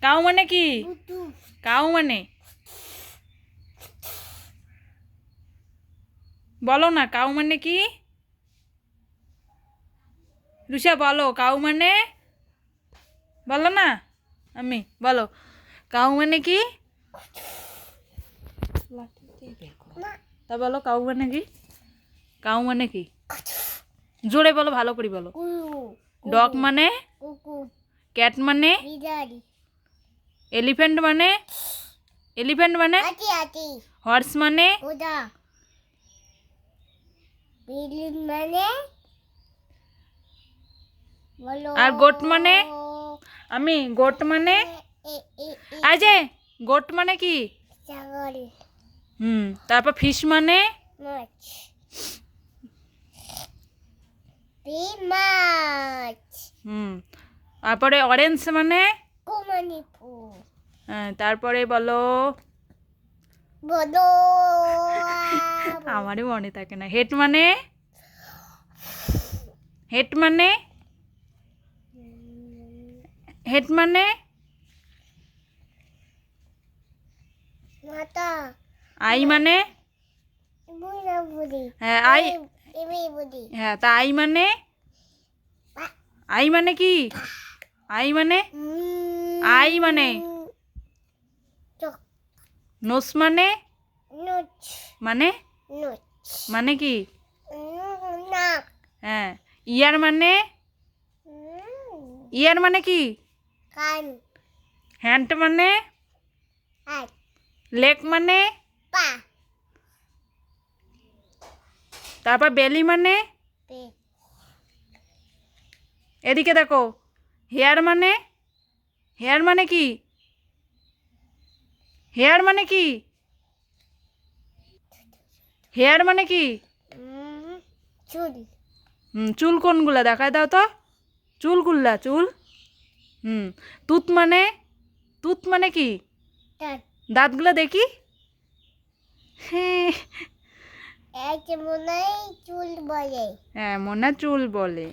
Cow মানে কি? Cow মানে বলো না, কাউ মানে কি? রুষা বলো, কাউ মানে বলো না, আমি বলো কাউ মানে কি? তা বলো কাউ মানে কি? কাউ মানে কি? জোরে বলো, ভালো করে বলো। ডগ মানে? ক্যাট মানে? এলিফ্যান্ট মানে? এলিফ্যান্ট মানে? হর্স মানে? আর গোট মানে? আমি গোট মানে? আই যে গোট মানে কি? তারপর ফিশ মানে? তারপরে অরেঞ্জ মানে? তারপরে বলো, আমারও মনে থাকে না। হেড মানে? হেড মানে? হেড মানে? আই মানে? হ্যাঁ আই, হ্যাঁ তা আই মানে? আই মানে কি? আই মানে? আই মানে? নোস মানে? মানে? মানে কি? হ্যাঁ। ইয়ার মানে? ইয়ার মানে কি? হ্যান্ড মানে? লেগ মানে? তারপর বেলি মানে? এদিকে দেখো, হেয়ার মানে? হেয়ার মানে কি? হেয়ার মানে কি? হেয়ার মানে কি? চুল কোনগুলা দেখায় দাও তো, চুলগুলা চুল। তুত মানে? তুত মানে কি? দাঁতগুলো দেখি। হ্যাঁ, মনে চুল বলে।